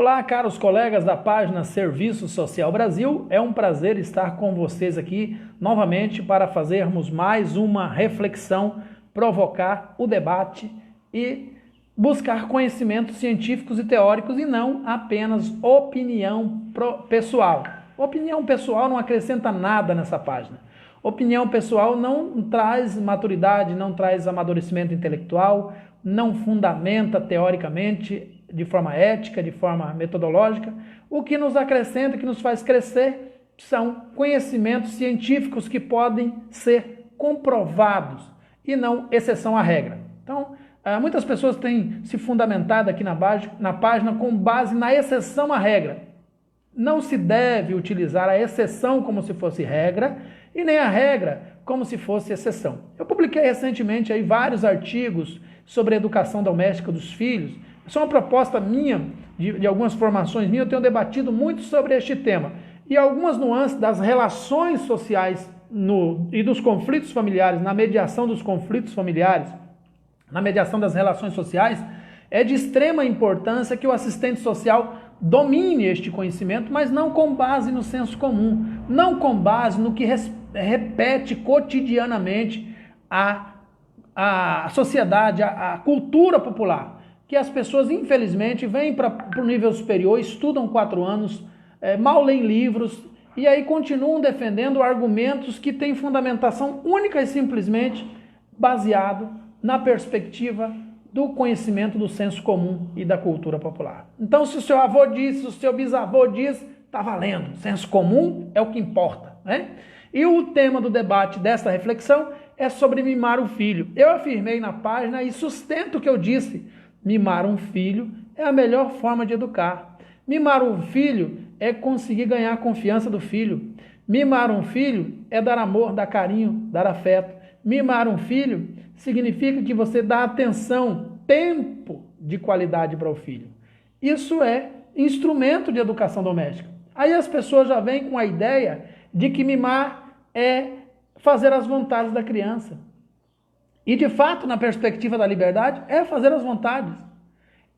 Olá, caros colegas da página Serviço Social Brasil, é um prazer estar com vocês aqui novamente para fazermos mais uma reflexão, provocar o debate e buscar conhecimentos científicos e teóricos e não apenas opinião pessoal. Opinião pessoal não acrescenta nada nessa página. Opinião pessoal não traz maturidade, não traz amadurecimento intelectual, não fundamenta teoricamente de forma ética, de forma metodológica. O que nos acrescenta, que nos faz crescer, são conhecimentos científicos que podem ser comprovados e não exceção à regra. Então, muitas pessoas têm se fundamentado aqui na página com base na exceção à regra. Não se deve utilizar a exceção como se fosse regra e nem a regra como se fosse exceção. Eu publiquei recentemente aí vários artigos sobre a educação doméstica dos filhos. Isso é uma proposta minha, de algumas formações minhas, eu tenho debatido muito sobre este tema. E algumas nuances das relações sociais e dos conflitos familiares, na mediação dos conflitos familiares, na mediação das relações sociais, é de extrema importância que o assistente social domine este conhecimento, mas não com base no senso comum, não com base no que repete cotidianamente a sociedade, a cultura popular, que as pessoas, infelizmente, vêm para o nível superior, estudam 4 anos, mal leem livros, e aí continuam defendendo argumentos que têm fundamentação única e simplesmente baseado na perspectiva do conhecimento do senso comum e da cultura popular. Então, se o seu avô disse, se o seu bisavô diz, está valendo. Senso comum é o que importa, né? E o tema do debate desta reflexão é sobre mimar o filho. Eu afirmei na página e sustento o que eu disse. Mimar um filho é a melhor forma de educar. Mimar um filho é conseguir ganhar a confiança do filho. Mimar um filho é dar amor, dar carinho, dar afeto. Mimar um filho significa que você dá atenção, tempo de qualidade para o filho. Isso é instrumento de educação doméstica. Aí as pessoas já vêm com a ideia de que mimar é fazer as vontades da criança. E de fato, na perspectiva da liberdade, é fazer as vontades.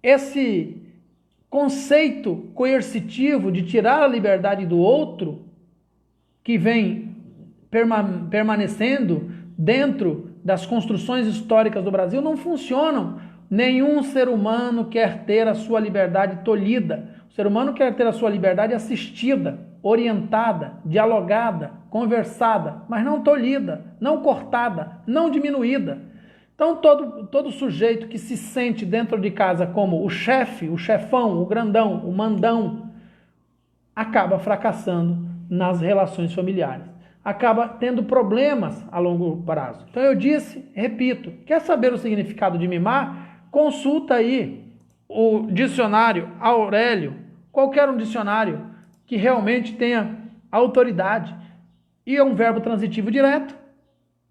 Esse conceito coercitivo de tirar a liberdade do outro, que vem permanecendo dentro das construções históricas do Brasil, não funcionam. Nenhum ser humano quer ter a sua liberdade tolhida. O ser humano quer ter a sua liberdade assistida, orientada, dialogada, conversada, mas não tolhida, não cortada, não diminuída. Então, todo sujeito que se sente dentro de casa como o chefe, o chefão, o grandão, o mandão, acaba fracassando nas relações familiares. Acaba tendo problemas a longo prazo. Então eu disse, repito, quer saber o significado de mimar? Consulta aí o dicionário Aurélio, qualquer um dicionário que realmente tenha autoridade. E é um verbo transitivo direto,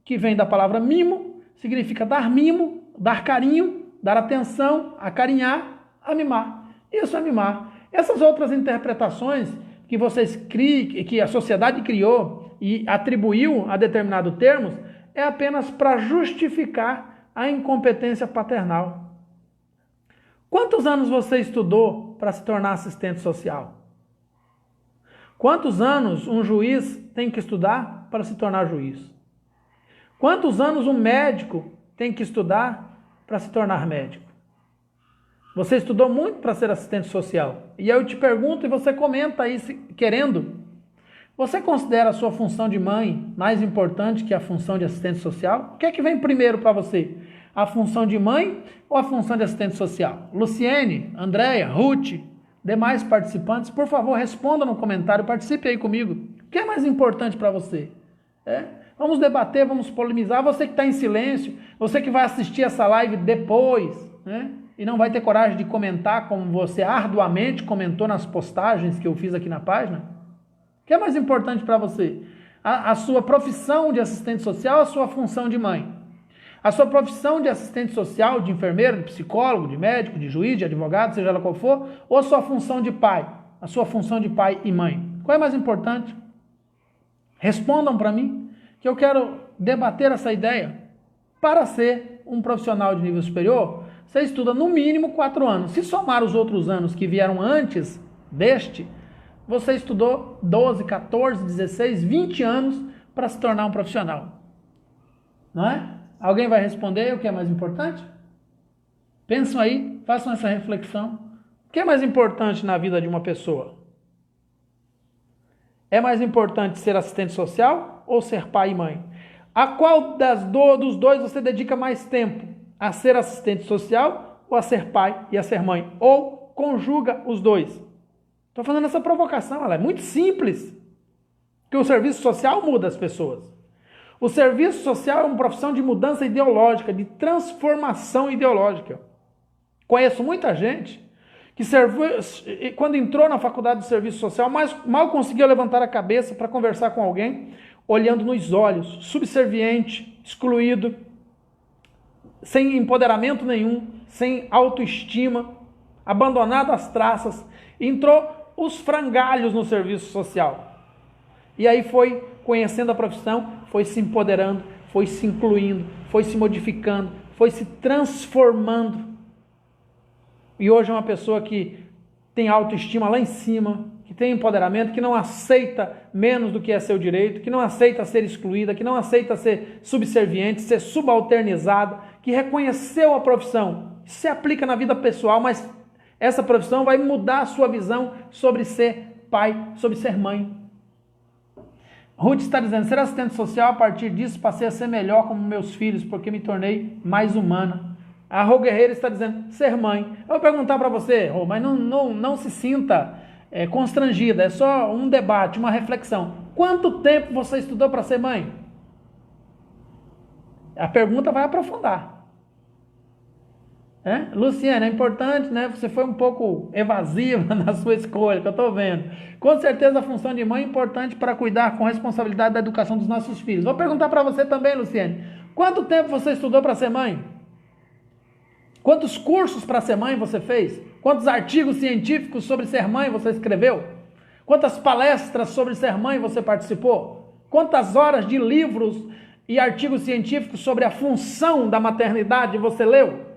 que vem da palavra mimo, significa dar mimo, dar carinho, dar atenção, acarinhar, a mimar. Isso é mimar. Essas outras interpretações que vocês criam, que a sociedade criou e atribuiu a determinados termos, é apenas para justificar a incompetência paternal. Quantos anos você estudou para se tornar assistente social? Quantos anos um juiz tem que estudar para se tornar juiz? Quantos anos um médico tem que estudar para se tornar médico? Você estudou muito para ser assistente social. E eu te pergunto e você comenta aí, querendo. Você considera a sua função de mãe mais importante que a função de assistente social? O que é que vem primeiro para você? A função de mãe ou a função de assistente social? Luciene, Andréia, Ruth, demais participantes, por favor, respondam no comentário, participe aí comigo. O que é mais importante para você? Vamos debater, vamos polemizar. Você que está em silêncio, você que vai assistir essa live depois, e não vai ter coragem de comentar como você arduamente comentou nas postagens que eu fiz aqui na página. O que é mais importante para você? A sua profissão de assistente social ou a sua função de mãe? A sua profissão de assistente social, de enfermeiro, de psicólogo, de médico, de juiz, de advogado, seja ela qual for, ou a sua função de pai? A sua função de pai e mãe? Qual é mais importante? Respondam para mim, que eu quero debater essa ideia. Para ser um profissional de nível superior, você estuda no mínimo 4 anos. Se somar os outros anos que vieram antes deste, você estudou 12, 14, 16, 20 anos para se tornar um profissional. Não é? Alguém vai responder o que é mais importante? Pensam aí, façam essa reflexão. O que é mais importante na vida de uma pessoa? É mais importante ser assistente social ou ser pai e mãe? A qual dos dois você dedica mais tempo? A ser assistente social ou a ser pai e a ser mãe? Ou conjuga os dois? Estou fazendo essa provocação, ela é muito simples. Que o serviço social muda as pessoas. O serviço social é uma profissão de mudança ideológica, de transformação ideológica. Conheço muita gente que quando entrou na faculdade de serviço social, mal conseguia levantar a cabeça para conversar com alguém, olhando nos olhos, subserviente, excluído, sem empoderamento nenhum, sem autoestima, abandonado às traças. Entrou os frangalhos no serviço social. E aí foi conhecendo a profissão, foi se empoderando, foi se incluindo, foi se modificando, foi se transformando. E hoje é uma pessoa que tem autoestima lá em cima, que tem empoderamento, que não aceita menos do que é seu direito, que não aceita ser excluída, que não aceita ser subserviente, ser subalternizada, que reconheceu a profissão. Isso se aplica na vida pessoal, mas essa profissão vai mudar a sua visão sobre ser pai, sobre ser mãe. Ruth está dizendo, ser assistente social, a partir disso passei a ser melhor como meus filhos, porque me tornei mais humana. A Rô Guerreiro está dizendo, ser mãe. Eu vou perguntar para você, Rô, mas não se sinta constrangida, é só um debate, uma reflexão. Quanto tempo você estudou para ser mãe? A pergunta vai aprofundar. Luciana, é importante, né? Você foi um pouco evasiva na sua escolha, que eu estou vendo. Com certeza a função de mãe é importante para cuidar com responsabilidade da educação dos nossos filhos. Vou perguntar para você também, Luciane. Quanto tempo você estudou para ser mãe? Quantos cursos para ser mãe você fez? Quantos artigos científicos sobre ser mãe você escreveu? Quantas palestras sobre ser mãe você participou? Quantas horas de livros e artigos científicos sobre a função da maternidade você leu?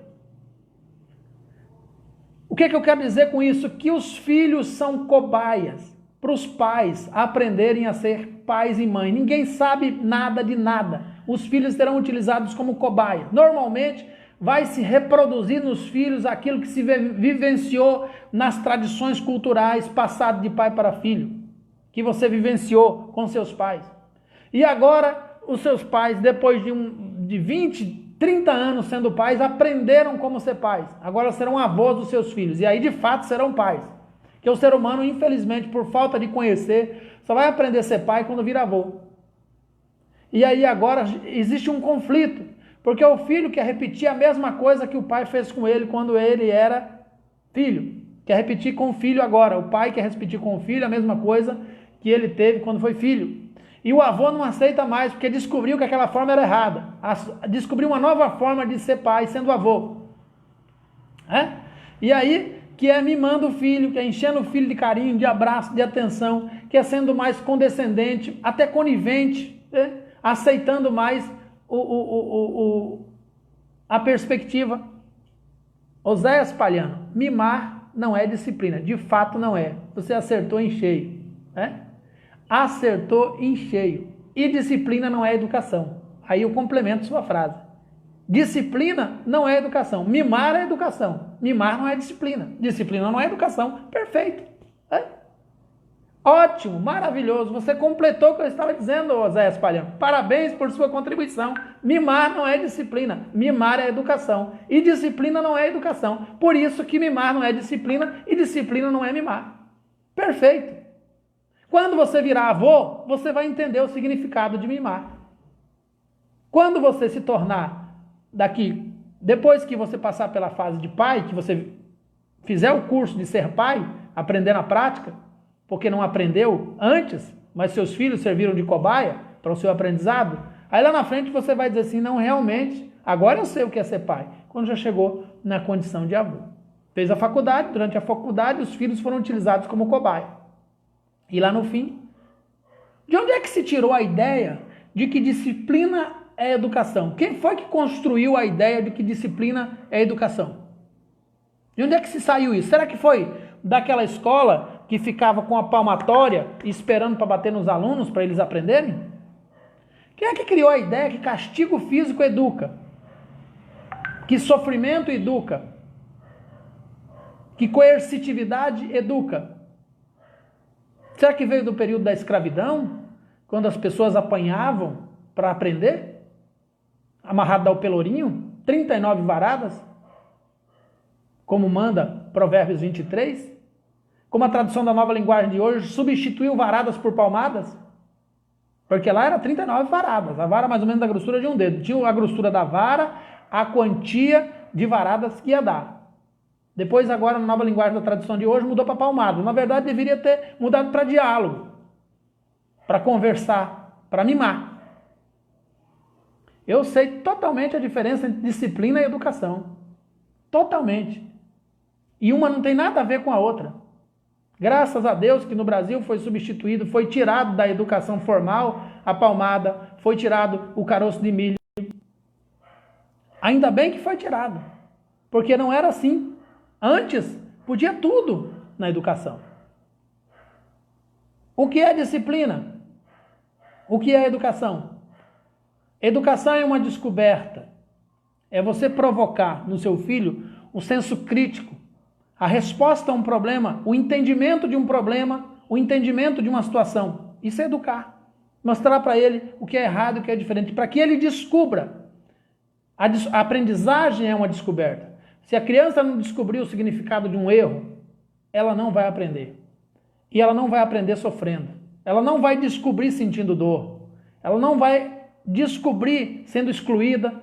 O que eu quero dizer com isso? Que os filhos são cobaias para os pais aprenderem a ser pais e mães. Ninguém sabe nada de nada. Os filhos serão utilizados como cobaia. Normalmente, vai se reproduzir nos filhos aquilo que se vivenciou nas tradições culturais, passado de pai para filho, que você vivenciou com seus pais. E agora, os seus pais, depois de 20, 30 anos sendo pais, aprenderam como ser pais. Agora serão avós dos seus filhos. E aí, de fato, serão pais. Porque o ser humano, infelizmente, por falta de conhecer, só vai aprender a ser pai quando vira avô. E aí, agora, existe um conflito. Porque o filho quer repetir a mesma coisa que o pai fez com ele quando ele era filho. Quer repetir com o filho agora. O pai quer repetir com o filho a mesma coisa que ele teve quando foi filho. E o avô não aceita mais, porque descobriu que aquela forma era errada. Descobriu uma nova forma de ser pai, sendo avô. E aí, que é mimando o filho, que é enchendo o filho de carinho, de abraço, de atenção, que é sendo mais condescendente, até conivente, aceitando mais a perspectiva. Oséias Palhano, mimar não é disciplina. De fato não é. Você acertou em cheio. Acertou em cheio. E disciplina não é educação. Aí eu complemento sua frase. Disciplina não é educação. Mimar é educação. Mimar não é disciplina. Disciplina não é educação. Perfeito. Ótimo, maravilhoso. Você completou o que eu estava dizendo, Oséias Palhano. Parabéns por sua contribuição. Mimar não é disciplina. Mimar é educação. E disciplina não é educação. Por isso que mimar não é disciplina e disciplina não é mimar. Perfeito. Quando você virar avô, você vai entender o significado de mimar. Quando você se tornar depois que você passar pela fase de pai, que você fizer o curso de ser pai, aprender na prática, porque não aprendeu antes, mas seus filhos serviram de cobaia para o seu aprendizado, aí lá na frente você vai dizer assim, não, realmente, agora eu sei o que é ser pai, quando já chegou na condição de avô. Fez a faculdade, durante a faculdade os filhos foram utilizados como cobaia. E lá no fim, de onde é que se tirou a ideia de que disciplina é educação? Quem foi que construiu a ideia de que disciplina é educação? De onde é que se saiu isso? Será que foi daquela escola que ficava com a palmatória esperando para bater nos alunos, para eles aprenderem? Quem é que criou a ideia que castigo físico educa? Que sofrimento educa? Que coercitividade educa? Será que veio do período da escravidão? Quando as pessoas apanhavam para aprender? Amarrado ao pelourinho? 39 varadas? Como manda Provérbios 23? Como a tradução da Nova Linguagem de hoje substituiu varadas por palmadas? Porque lá era 39 varadas, a vara mais ou menos da grossura de um dedo. Tinha a grossura da vara, a quantia de varadas que ia dar. Depois agora na Nova Linguagem da tradução de hoje mudou para palmada. Na verdade deveria ter mudado para diálogo, para conversar, para mimar. Eu sei totalmente a diferença entre disciplina e educação. Totalmente. E uma não tem nada a ver com a outra. Graças a Deus que no Brasil foi substituído, foi tirado da educação formal a palmada, foi tirado o caroço de milho. Ainda bem que foi tirado, porque não era assim. Antes, podia tudo na educação. O que é disciplina? O que é educação? Educação é uma descoberta. É você provocar no seu filho o senso crítico, a resposta a um problema, o entendimento de um problema, o entendimento de uma situação. Isso é educar. Mostrar para ele o que é errado e o que é diferente, para que ele descubra. A aprendizagem é uma descoberta. Se a criança não descobrir o significado de um erro, ela não vai aprender. E ela não vai aprender sofrendo. Ela não vai descobrir sentindo dor. Ela não vai descobrir sendo excluída,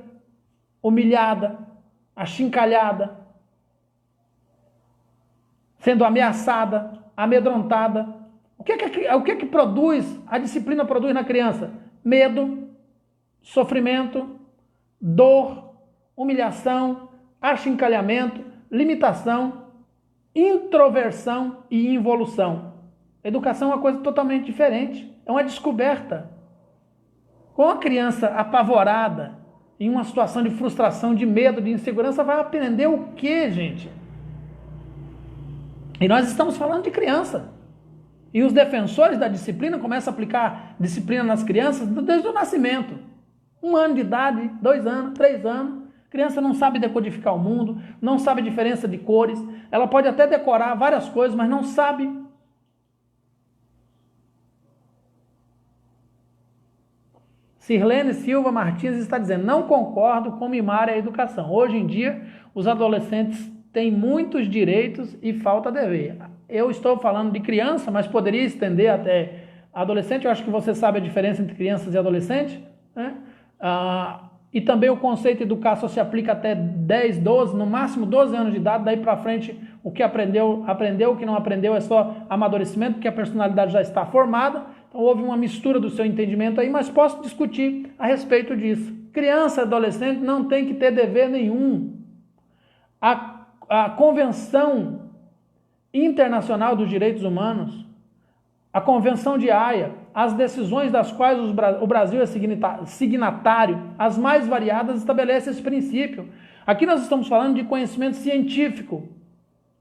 humilhada, achincalhada, sendo ameaçada, amedrontada. O que que produz, a disciplina produz na criança? Medo, sofrimento, dor, humilhação, achincalhamento, limitação, introversão e involução. Educação é uma coisa totalmente diferente, é uma descoberta. Com a criança apavorada, em uma situação de frustração, de medo, de insegurança, vai aprender o quê, gente? E nós estamos falando de criança. E os defensores da disciplina começam a aplicar disciplina nas crianças desde o nascimento. 1 ano de idade, 2 anos, 3 anos. A criança não sabe decodificar o mundo, não sabe a diferença de cores. Ela pode até decorar várias coisas, mas não sabe. Sirlene Silva Martins está dizendo: não concordo com mimar a educação. Hoje em dia, os adolescentes têm muitos direitos e falta dever. Eu estou falando de criança, mas poderia estender até adolescente. Eu acho que você sabe a diferença entre crianças e adolescentes, né? E também o conceito educar só se aplica até 10, 12, no máximo 12 anos de idade. Daí para frente, o que aprendeu, o que não aprendeu é só amadurecimento, porque a personalidade já está formada. Então houve uma mistura do seu entendimento aí, mas posso discutir a respeito disso. Criança e adolescente não tem que ter dever nenhum. A Convenção Internacional dos Direitos Humanos, a Convenção de Haia, as decisões das quais o Brasil é signatário, as mais variadas, estabelecem esse princípio. Aqui nós estamos falando de conhecimento científico.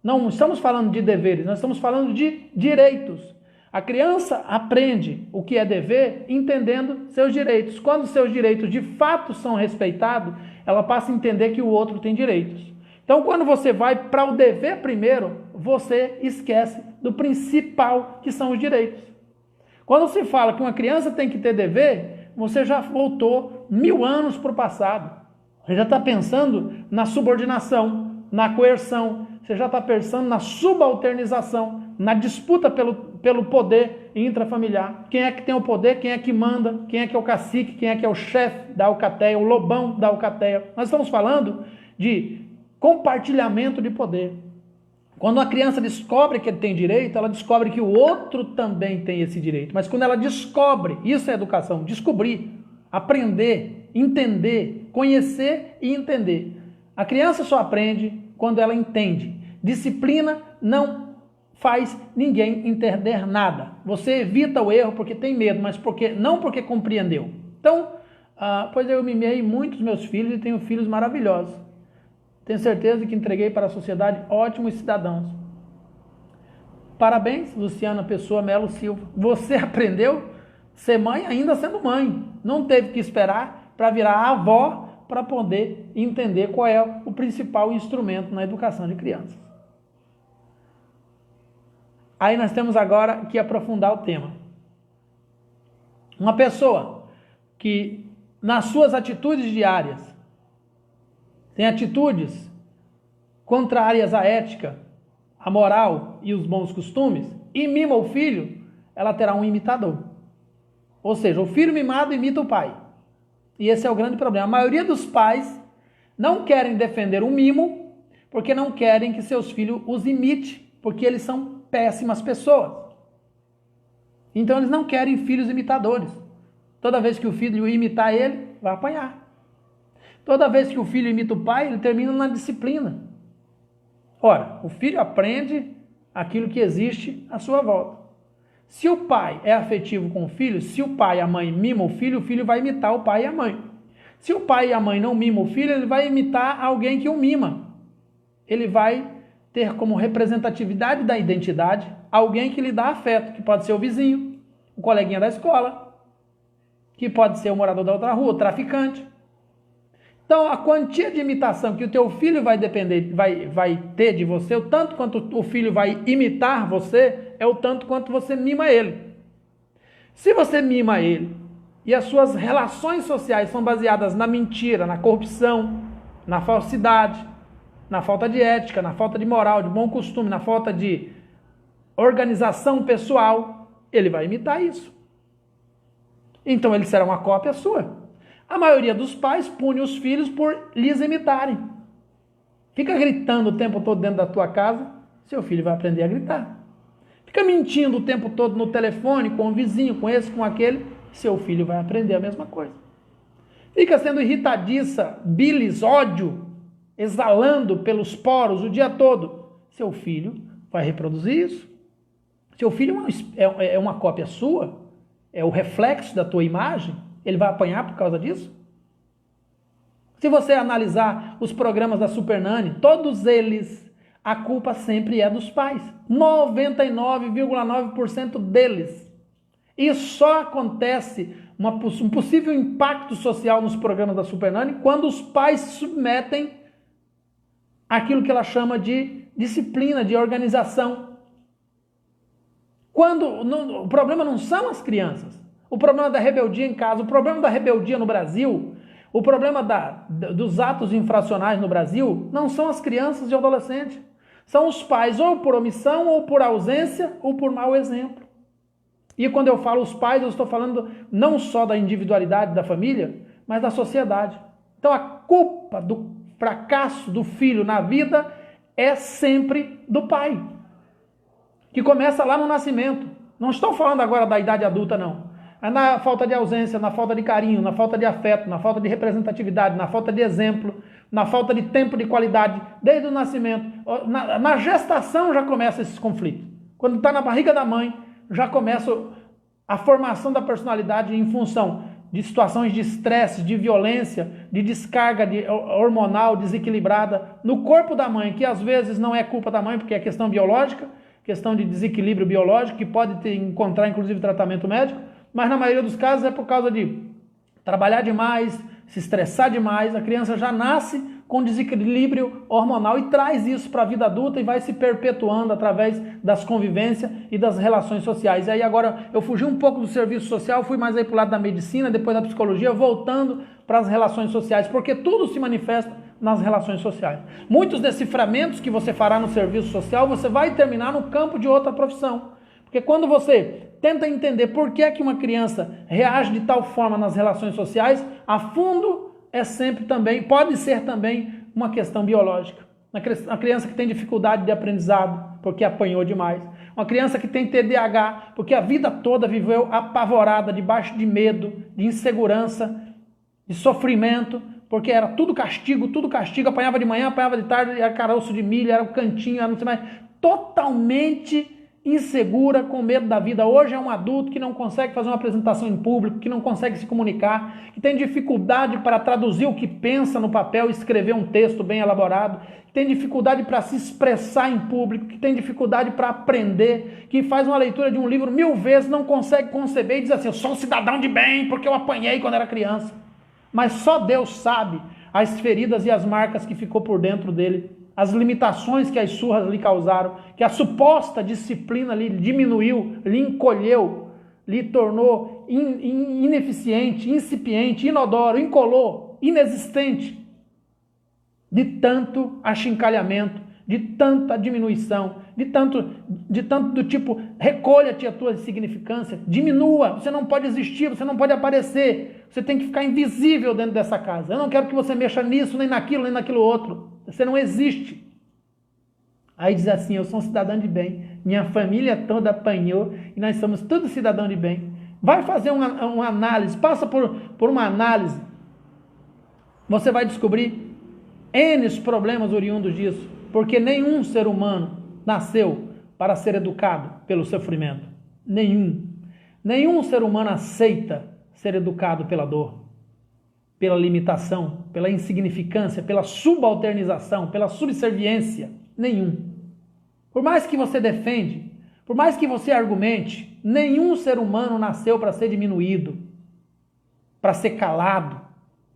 Não estamos falando de deveres, nós estamos falando de direitos. A criança aprende o que é dever entendendo seus direitos. Quando seus direitos de fato são respeitados, ela passa a entender que o outro tem direitos. Então, quando você vai para o dever primeiro, você esquece do principal, que são os direitos. Quando se fala que uma criança tem que ter dever, você já voltou 1000 anos para o passado. Você já está pensando na subordinação, na coerção, você já está pensando na subalternização, na disputa pelo poder intrafamiliar. Quem é que tem o poder, quem é que manda, quem é que é o cacique, quem é que é o chefe da alcateia, o lobão da alcateia. Nós estamos falando de compartilhamento de poder. Quando a criança descobre que ele tem direito, ela descobre que o outro também tem esse direito. Mas quando ela descobre, isso é educação, descobrir, aprender, entender, conhecer e entender. A criança só aprende quando ela entende. Disciplina não faz ninguém entender nada. Você evita o erro porque tem medo, mas não porque compreendeu. Então, pois eu mimei muitos meus filhos e tenho filhos maravilhosos. Tenho certeza que entreguei para a sociedade ótimos cidadãos. Parabéns, Luciana Pessoa Melo Silva. Você aprendeu a ser mãe ainda sendo mãe. Não teve que esperar para virar avó para poder entender qual é o principal instrumento na educação de crianças. Aí nós temos agora que aprofundar o tema. Uma pessoa que nas suas atitudes diárias tem atitudes contrárias à ética, à moral e os bons costumes e mima o filho, ela terá um imitador. Ou seja, o filho mimado imita o pai. E esse é o grande problema. A maioria dos pais não querem defender o mimo porque não querem que seus filhos os imitem, porque eles são péssimas pessoas. Então eles não querem filhos imitadores. Toda vez que o filho imitar ele, vai apanhar. Toda vez que o filho imita o pai, ele termina na disciplina. Ora, o filho aprende aquilo que existe à sua volta. Se o pai é afetivo com o filho, se o pai e a mãe mimam o filho vai imitar o pai e a mãe. Se o pai e a mãe não mimam o filho, ele vai imitar alguém que o mima. Ele vai ter como representatividade da identidade alguém que lhe dá afeto, que pode ser o vizinho, o coleguinha da escola, que pode ser o morador da outra rua, o traficante. Então, a quantia de imitação que o teu filho vai ter de você, o tanto quanto o filho vai imitar você, é o tanto quanto você mima ele. Se você mima ele e as suas relações sociais são baseadas na mentira, na corrupção, na falsidade, na falta de ética, na falta de moral, de bom costume, na falta de organização pessoal, ele vai imitar isso. Então ele será uma cópia sua. A maioria dos pais pune os filhos por lhes imitarem. Fica gritando o tempo todo dentro da tua casa, seu filho vai aprender a gritar. Fica mentindo o tempo todo no telefone, com o vizinho, com esse, com aquele, seu filho vai aprender a mesma coisa. Fica sendo irritadiça, bilis, ódio, exalando pelos poros o dia todo, seu filho vai reproduzir isso. Seu filho é uma cópia sua, é o reflexo da tua imagem, ele vai apanhar por causa disso? Se você analisar os programas da Super Nanny, todos eles, a culpa sempre é dos pais. 99,9% deles. E só acontece um possível impacto social nos programas da Super Nanny quando os pais se submetem àquilo que ela chama de disciplina, de organização. O problema não são as crianças. O problema da rebeldia em casa, o problema da rebeldia no Brasil, o problema dos atos infracionais no Brasil, não são as crianças e adolescentes. São os pais, ou por omissão, ou por ausência, ou por mau exemplo. E quando eu falo os pais, eu estou falando não só da individualidade da família, mas da sociedade. Então a culpa do fracasso do filho na vida é sempre do pai. Que começa lá no nascimento. Não estou falando agora da idade adulta, não. Na falta de ausência, na falta de carinho, na falta de afeto, na falta de representatividade, na falta de exemplo, na falta de tempo de qualidade, desde o nascimento. Na gestação já começa esses conflitos. Quando está na barriga da mãe, já começa a formação da personalidade em função de situações de estresse, de violência, de descarga hormonal desequilibrada no corpo da mãe, que às vezes não é culpa da mãe, porque é questão biológica, questão de desequilíbrio biológico, que pode encontrar inclusive tratamento médico, mas na maioria dos casos é por causa de trabalhar demais, se estressar demais, a criança já nasce com desequilíbrio hormonal e traz isso para a vida adulta e vai se perpetuando através das convivências e das relações sociais. E aí agora eu fugi um pouco do serviço social, fui mais aí para o lado da medicina, depois da psicologia, voltando para as relações sociais, porque tudo se manifesta nas relações sociais. Muitos deciframentos que você fará no serviço social, você vai terminar no campo de outra profissão. Porque quando você tenta entender por que é que uma criança reage de tal forma nas relações sociais, a fundo é sempre também, pode ser também uma questão biológica. Uma criança que tem dificuldade de aprendizado, porque apanhou demais. Uma criança que tem TDAH, porque a vida toda viveu apavorada, debaixo de medo, de insegurança, de sofrimento, porque era tudo castigo, apanhava de manhã, apanhava de tarde, era caroço de milho, era o cantinho, era não sei mais, totalmente insegura, com medo da vida. Hoje é um adulto que não consegue fazer uma apresentação em público, que não consegue se comunicar, que tem dificuldade para traduzir o que pensa no papel e escrever um texto bem elaborado, que tem dificuldade para se expressar em público, que tem dificuldade para aprender, que faz uma leitura de um livro 1000 vezes, não consegue conceber e diz assim, eu sou um cidadão de bem porque eu apanhei quando era criança. Mas só Deus sabe as feridas e as marcas que ficou por dentro dele, as limitações que as surras lhe causaram, que a suposta disciplina lhe diminuiu, lhe encolheu, lhe tornou ineficiente, incipiente, inodoro, incolor, inexistente, de tanto achincalhamento, de tanta diminuição, de tanto do tipo, recolha-te a tua insignificância, diminua, você não pode existir, você não pode aparecer, você tem que ficar invisível dentro dessa casa, eu não quero que você mexa nisso, nem naquilo outro, você não existe. Aí diz assim, eu sou um cidadão de bem, minha família toda apanhou, e nós somos todos cidadãos de bem. Vai fazer uma análise, passa por uma análise, você vai descobrir N problemas oriundos disso, porque nenhum ser humano nasceu para ser educado pelo sofrimento. Nenhum ser humano aceita ser educado pela dor, pela limitação, pela insignificância, pela subalternização, pela subserviência. Nenhum. Por mais que você defende, por mais que você argumente, nenhum ser humano nasceu para ser diminuído, para ser calado,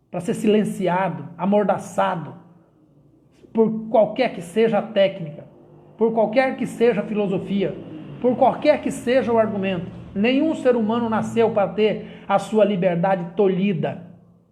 para ser silenciado, amordaçado, por qualquer que seja a técnica, por qualquer que seja a filosofia, por qualquer que seja o argumento. Nenhum ser humano nasceu para ter a sua liberdade tolhida.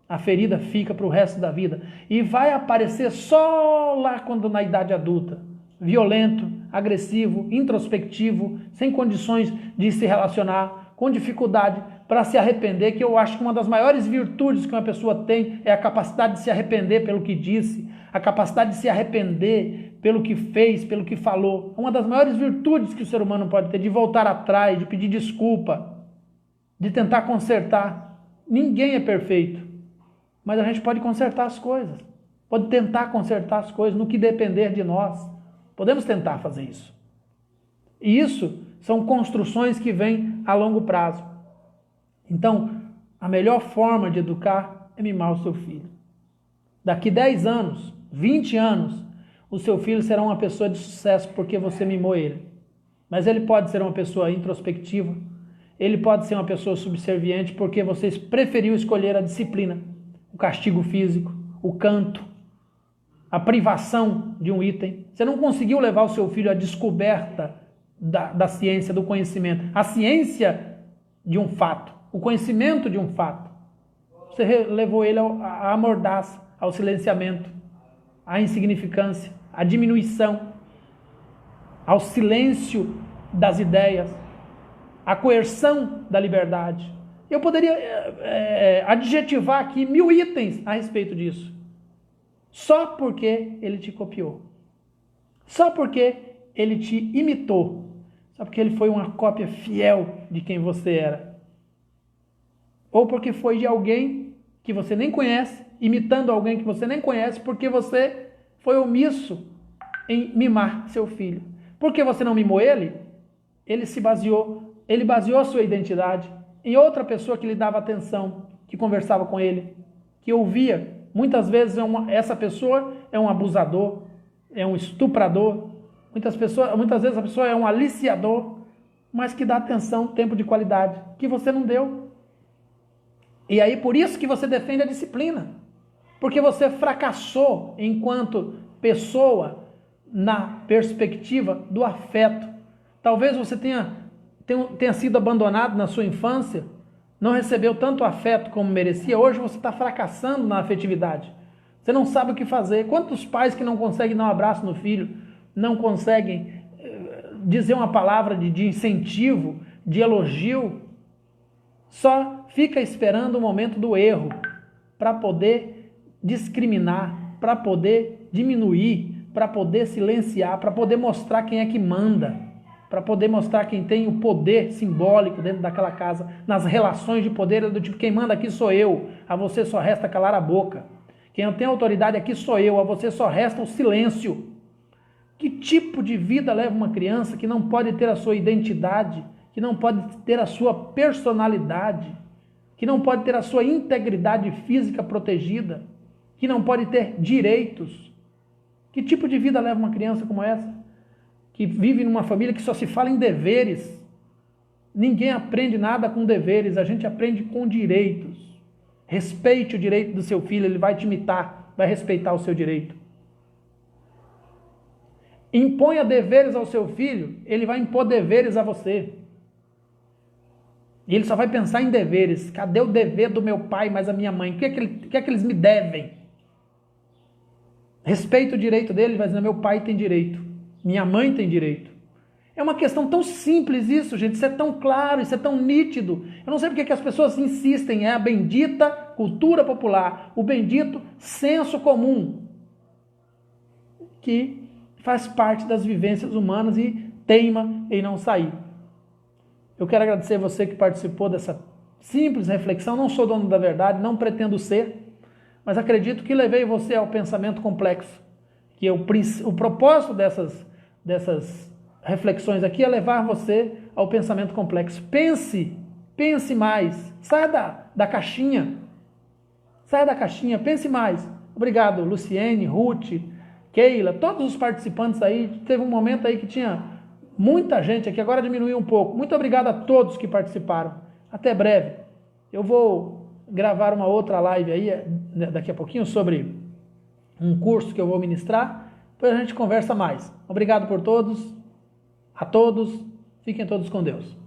A ferida fica para o resto da vida e vai aparecer só lá quando na idade adulta. Violento, agressivo, introspectivo, sem condições de se relacionar, com dificuldade para se arrepender, que eu acho que uma das maiores virtudes que uma pessoa tem é a capacidade de se arrepender pelo que disse, a capacidade de se arrepender pelo que fez, pelo que falou. Uma das maiores virtudes que o ser humano pode ter, de voltar atrás, de pedir desculpa, de tentar consertar. Ninguém é perfeito, mas a gente pode consertar as coisas, pode tentar consertar as coisas no que depender de nós. Podemos tentar fazer isso. E isso são construções que vêm a longo prazo. Então, a melhor forma de educar é mimar o seu filho. Daqui 10 anos, 20 anos, o seu filho será uma pessoa de sucesso porque você mimou ele. Mas ele pode ser uma pessoa introspectiva, ele pode ser uma pessoa subserviente porque você preferiu escolher a disciplina, o castigo físico, o canto, a privação de um item. Você não conseguiu levar o seu filho à descoberta da ciência, do conhecimento. A ciência de um fato, o conhecimento de um fato. Você levou ele à mordaça, ao silenciamento, à insignificância, à diminuição, ao silêncio das ideias, à coerção da liberdade. Eu poderia adjetivar aqui 1000 itens a respeito disso. Só porque ele te copiou. Só porque ele te imitou. Só porque ele foi uma cópia fiel de quem você era. Ou porque foi de alguém que você nem conhece, imitando alguém que você nem conhece, porque você foi omisso em mimar seu filho. Porque você não mimou ele, ele baseou a sua identidade em outra pessoa que lhe dava atenção, que conversava com ele, que ouvia. Muitas vezes essa pessoa é um abusador, é um estuprador, muitas vezes a pessoa é um aliciador, mas que dá atenção, tempo de qualidade, que você não deu. E aí por isso que você defende a disciplina, porque você fracassou enquanto pessoa na perspectiva do afeto. Talvez você tenha sido abandonado na sua infância, não recebeu tanto afeto como merecia, hoje você está fracassando na afetividade. Você não sabe o que fazer. Quantos pais que não conseguem dar um abraço no filho, não conseguem dizer uma palavra de incentivo, de elogio, só fica esperando o momento do erro para poder discriminar, para poder diminuir, para poder silenciar, para poder mostrar quem é que manda, para poder mostrar quem tem o poder simbólico dentro daquela casa, nas relações de poder, do tipo, quem manda aqui sou eu, a você só resta calar a boca. Quem tem autoridade aqui sou eu, a você só resta o silêncio. Que tipo de vida leva uma criança que não pode ter a sua identidade, que não pode ter a sua personalidade, que não pode ter a sua integridade física protegida, que não pode ter direitos? Que tipo de vida leva uma criança como essa? Que vive numa família que só se fala em deveres. Ninguém aprende nada com deveres, a gente aprende com direitos. Respeite o direito do seu filho, ele vai te imitar, vai respeitar o seu direito. Imponha deveres ao seu filho, ele vai impor deveres a você. E ele só vai pensar em deveres. Cadê o dever do meu pai mais a minha mãe? O que é que eles me devem? Respeita o direito dele, vai dizer, meu pai tem direito, minha mãe tem direito. É uma questão tão simples isso, gente, isso é tão claro, isso é tão nítido. Eu não sei porque que as pessoas insistem, é a bendita cultura popular, o bendito senso comum, que faz parte das vivências humanas e teima em não sair. Eu quero agradecer a você que participou dessa simples reflexão. Não sou dono da verdade, não pretendo ser, mas acredito que levei você ao pensamento complexo, que o propósito dessas reflexões aqui é levar você ao pensamento complexo. Pense mais, saia da caixinha, pense mais. Obrigado, Luciene, Ruth, Keila, todos os participantes aí. Teve um momento aí que tinha muita gente aqui, agora diminuiu um pouco. Muito obrigado a todos que participaram. Até breve. Eu vou gravar uma outra live aí daqui a pouquinho sobre um curso que eu vou ministrar, depois a gente conversa mais. Obrigado por todos, a todos, fiquem todos com Deus.